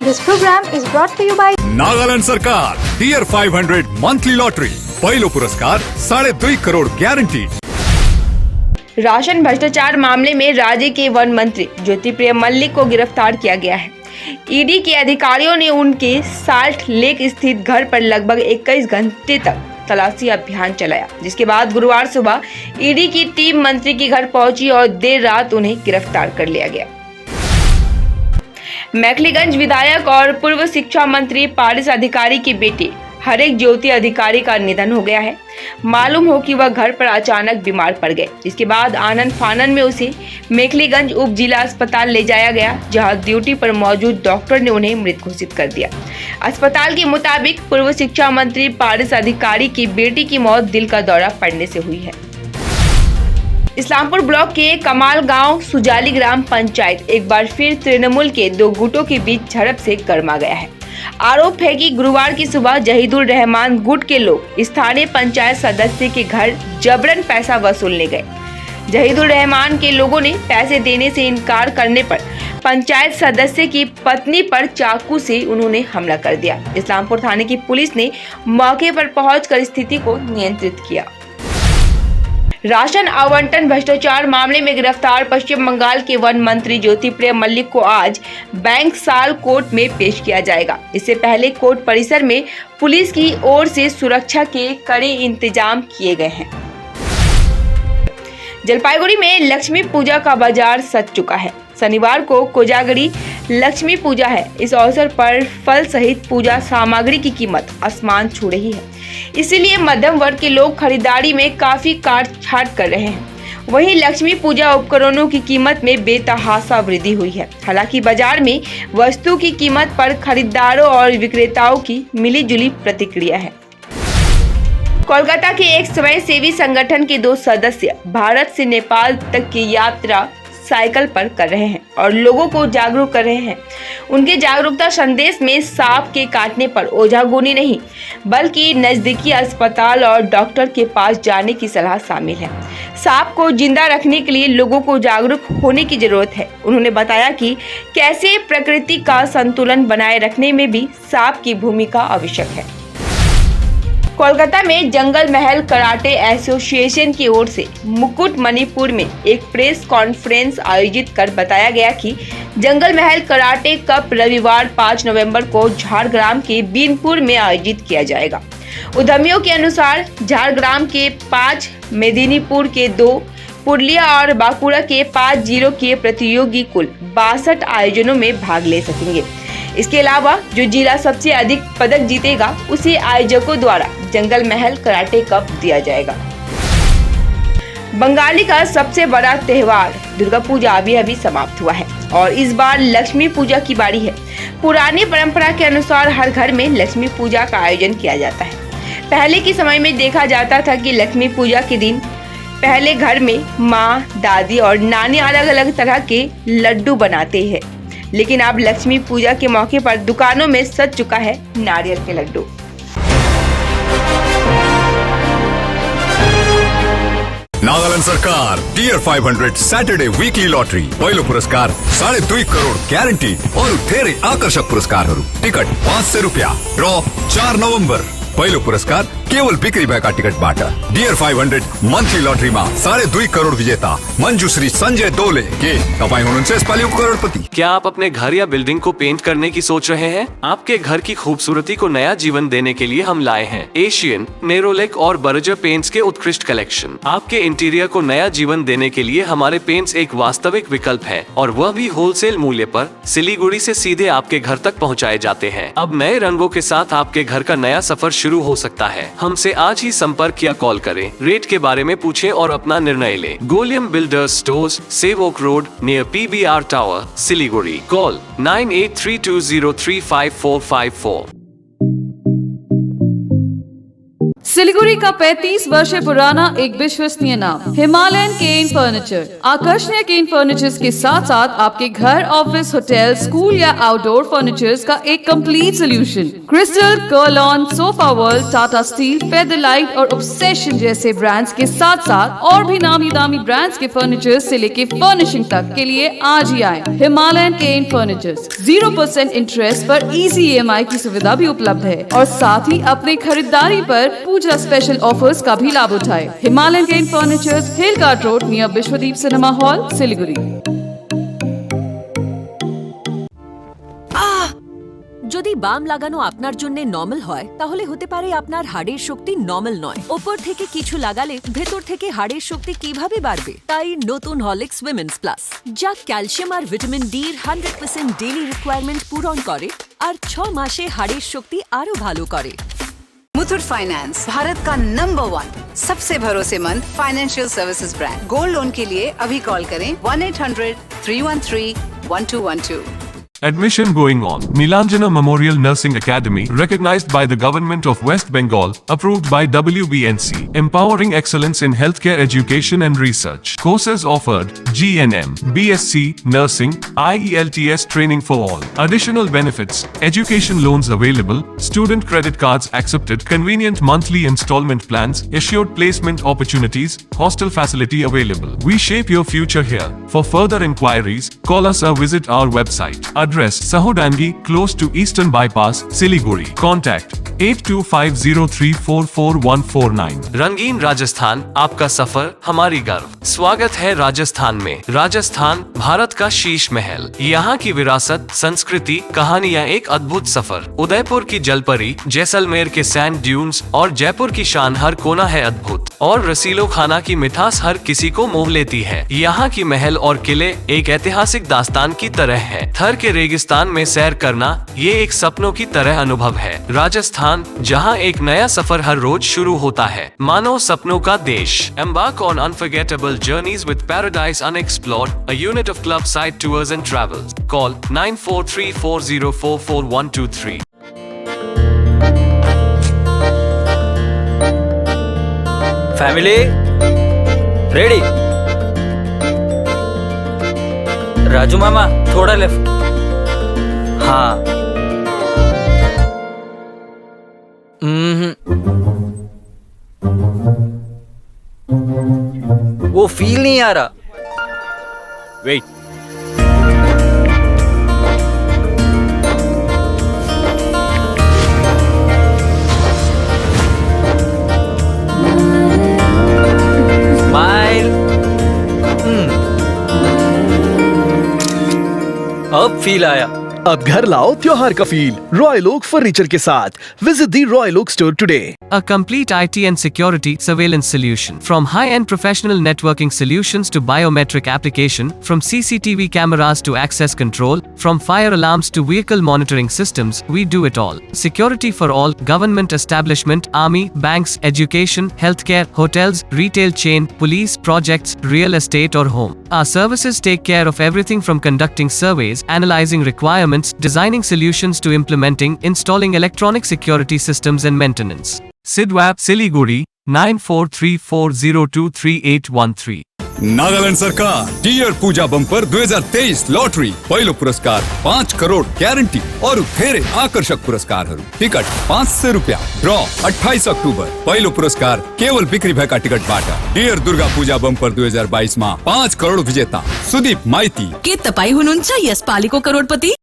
This program is brought to you by Nagaland सरकार tier 500 monthly lottery पहिलो पुरस्कार 2.5 crore guarantee. Ration भ्रष्टाचार मामले में राज्य के वन मंत्री ज्योतिप्रिय मल्लिक को गिरफ्तार किया गया है। ईडी के अधिकारियों ने उनके साल्ट लेक स्थित घर पर लगभग 21 घंटे तक तलाशी अभियान चलाया, जिसके बाद गुरुवार सुबह ईडी की टीम मंत्री के घर पहुंची और देर रात उन्हें गिरफ्तार कर लिया गया। मैखलीगंज विधायक और पूर्व शिक्षा मंत्री पारिस अधिकारी की बेटी हरेक ज्योति अधिकारी का निधन हो गया है। मालूम हो कि वह घर पर अचानक बीमार पड़ गए, जिसके बाद आनन फानन में उसे मैखलीगंज उप जिला अस्पताल ले जाया गया, जहां ड्यूटी पर मौजूद डॉक्टर ने उन्हें मृत घोषित कर दिया। अस्पताल के मुताबिक पूर्व शिक्षा मंत्री पारिस अधिकारी की बेटी की मौत दिल का दौरा पड़ने से हुई है। इस्लामपुर ब्लॉक के कमाल गांव सुजाली ग्राम पंचायत एक बार फिर तृणमूल के दो गुटों के बीच झड़प से गर्मा गया है। आरोप है कि गुरुवार की सुबह जहीदुर रहमान गुट के लोग स्थानीय पंचायत सदस्य के घर जबरन पैसा वसूलने गए। जहीदुर रहमान के लोगों ने पैसे देने से इनकार करने पर पंचायत सदस्य की पत्नी पर चाकू से उन्होंने हमला कर दिया। इस्लामपुर थाने की पुलिस ने मौके पर पहुंचकर स्थिति को नियंत्रित किया। राशन आवंटन भ्रष्टाचार मामले में गिरफ्तार पश्चिम बंगाल के वन मंत्री ज्योतिप्रिय मल्लिक को आज बैंक साल कोर्ट में पेश किया जाएगा। इससे पहले कोर्ट परिसर में पुलिस की ओर से सुरक्षा के कड़े इंतजाम किए गए हैं। जलपाईगुड़ी में लक्ष्मी पूजा का बाजार सज चुका है। शनिवार को कोजागरी लक्ष्मी पूजा है। इस अवसर पर फल सहित पूजा सामग्री की कीमत आसमान छू रही है, इसीलिए मध्यम वर्ग के लोग खरीदारी में काफी काट छाट कर रहे हैं। वहीं लक्ष्मी पूजा उपकरणों की कीमत में बेतहाशा वृद्धि हुई है। हालांकि बाजार में वस्तु की कीमत पर खरीदारों और विक्रेताओं की मिलीजुली प्रतिक्रिया है। कोलकाता के एक स्वयंसेवी संगठन के दो सदस्य भारत से नेपाल तक की यात्रा साइकिल पर कर रहे हैं और लोगों को जागरूक कर रहे हैं। उनके जागरूकता संदेश में सांप के काटने पर ओझागुनी नहीं, बल्कि नजदीकी अस्पताल और डॉक्टर के पास जाने की सलाह शामिल है। सांप को जिंदा रखने के लिए लोगों को जागरूक होने की जरूरत है। उन्होंने बताया कि कैसे प्रकृति का संतुलन बनाए रखने में भी सांप की भूमिका आवश्यक है। कोलकाता में जंगल महल कराटे एसोसिएशन की ओर से मुकुट मणिपुर में एक प्रेस कॉन्फ्रेंस आयोजित कर बताया गया कि जंगल महल कराटे कप रविवार 5 नवंबर को झारग्राम के बीनपुर में आयोजित किया जाएगा। उद्यमियों के अनुसार झारग्राम के 5, मेदिनीपुर के 2, पुरुलिया और बांकुड़ा के 5 जिलों के प्रतियोगी कुल 62 आयोजनों में भाग ले सकेंगे। इसके अलावा जो जिला सबसे अधिक पदक जीतेगा उसे आयोजकों द्वारा जंगल महल कराटे कप दिया जाएगा। बंगाली का सबसे बड़ा त्योहार दुर्गा पूजा अभी समाप्त हुआ है और इस बार लक्ष्मी पूजा की बारी है। पुरानी परंपरा के अनुसार हर घर में लक्ष्मी पूजा का आयोजन किया जाता है। पहले के समय में देखा जाता था कि लक्ष्मी पूजा के दिन पहले घर में माँ, दादी और नानी अलग अलग तरह के लड्डू बनाते हैं, लेकिन अब लक्ष्मी पूजा के मौके पर दुकानों में सज चुका है नारियल के लड्डू। नागालैंड सरकार टीयर 500 सैटरडे वीकली लॉटरी पहिलो पुरस्कार 2.5 करोड़ गारंटी और धेरै आकर्षक पुरस्कारहरू। टिकट 500 रुपियाँ। ड्र 4 नवंबर। पहिलो पुरस्कार केवल बिक्री भएका टिकटबाट। टीयर 500 मन्थली लॉटरीमा 2.5 करोड़ विजेता मंजुश्री संजय दोले के तपाईं हुनुहुन्छ यसपालि करोड़पति। क्या आप अपने घर या बिल्डिंग को पेंट करने की सोच रहे हैं? आपके घर की खूबसूरती को नया जीवन देने के लिए हम लाए हैं एशियन, नेरोलेक और बर्जर पेंट्स के उत्कृष्ट कलेक्शन। आपके इंटीरियर को नया जीवन देने के लिए हमारे पेंट्स एक वास्तविक विकल्प है और वह भी होलसेल मूल्य पर सिलीगुड़ी से सीधे आपके घर तक पहुँचाए जाते हैं। अब नए रंगों के साथ आपके घर का नया सफर शुरू हो सकता है। हमसे आज ही संपर्क या कॉल करें। रेट के बारे में पूछें और अपना निर्णय लें। गोलियम builders stores, Sevoke road near PBR tower, Siliguri. Call 9832035454। Siliguri का 35 वर्ष पुराना एक विश्वसनीय नाम हिमालयन केन फर्नीचर। आकर्षणीय केन फर्नीचर्स के साथ साथ आपके घर, ऑफिस, होटल, स्कूल या आउटडोर फर्नीचर्स का एक complete solution. Crystal, Kurlon, sofa world, Tata steel, featherlite और ऑब्सेशन जैसे ब्रांड्स के साथ साथ और भी नामी दामी ब्रांड्स के फर्नीचर्स से लेके फर्निशिंग तक के लिए आज ही आए हिमालयन केन फर्नीचर्स। 0% इंटरेस्ट पर इजी EMI की सुविधा भी उपलब्ध है और साथ ही अपने खरीदारी पर पूजा स्पेशल ऑफर्स का भी लाभ उठाए। Himalayan cane furnitures, hill cart road, near Vishwadeep cinema hall, Siliguri. যদি বাম লাগানো আপনার জন্য নরমাল হয় তাহলে হতে পারে আপনার হাড়ের শক্তি নরমাল নয়। উপর থেকে কিছু লাগালে ভেতর থেকে হাড়ের শক্তি কিভাবে বাড়বে? তাই নতুন হরলিক্স উইমেন্স প্লাস, যা ক্যালসিয়াম আর ভিটামিন ডি এর 100% ডেইলি রিকোয়ারমেন্ট পূরণ করে আর 6 মাসে হাড়ের শক্তি আরো ভালো করে। मुथूट फाइनेंस, भारत का नंबर 1 सबसे भरोसेमंद financial services brand. Gold loan के लिए अभी कॉल करें 1-800-313-1212। Admission going on. Nilanjana Memorial Nursing Academy, recognized by the Government of West Bengal, approved by WBNC, empowering excellence in healthcare education and research. Courses offered: GNM, BSc, Nursing, IELTS training for all. Additional benefits: education loans available, student credit cards accepted, convenient monthly installment plans, assured placement opportunities, hostel facility available. We shape your future here. For further inquiries, call us or visit our website. Address: Sahodangi, close to Eastern Bypass, Siliguri. Contact 8250344149। रंगीन राजस्थान, आपका सफर हमारी गर्व। स्वागत है राजस्थान में। राजस्थान भारत का शीश महल, यहाँ की विरासत, संस्कृति, कहानियाँ, एक अद्भुत सफर। उदयपुर की जलपरी, जैसलमेर के सैंड ड्यून्स और जयपुर की शान, हर कोना है अद्भुत। और रसीलो खाना की मिठास हर किसी को मोह लेती है। यहाँ की महल और किले एक ऐतिहासिक दास्तान की तरह है। थर के रेगिस्तान में सैर करना ये एक सपनों की तरह अनुभव है। राजस्थान, जहां एक नया सफर हर रोज शुरू होता है। मानो सपनों का देश। Embark on unforgettable journeys with Paradise Unexplored, a unit of Club Side Tours and Travels. Call 9434044123. Family ready? Raju मामा थोड़ा लेफ्ट। हाँ, वो फील नहीं आ रहा। Wait, smile. अब फील आया। अब घर लाओ त्योहार का फील रॉयल ओक फर्नीचर के साथ। Visit the Royal Oak store today. A complete IT and security surveillance solution. From high-end professional networking solutions to biometric application, from CCTV cameras to access control, from fire alarms to vehicle monitoring systems, we do it all. Security for all, government establishment, army, banks, education, healthcare, hotels, retail chain, police, projects, real estate or home. Our services take care of everything from conducting surveys, analyzing requirements, designing solutions to implementing, installing electronic security systems and maintenance. Sidwap, Siliguri, 9434023813। Nagaland सरकार tier पूजा bumper 2023 lottery पहिलो पुरस्कार 5 करोड़ ग्यारेंटी और धेरै आकर्षक पुरस्कार। Ticket 500 रुपया। ड्र 28 October. पहिलो पुरस्कार केवल बिक्री भएका टिकटबाट। टीयर दुर्गा पूजा बंपर 2022 मा 5 करोड़ विजेता सुदीप माइती। के तपाई हुनुहुन्छ यस पालीको करोडपति?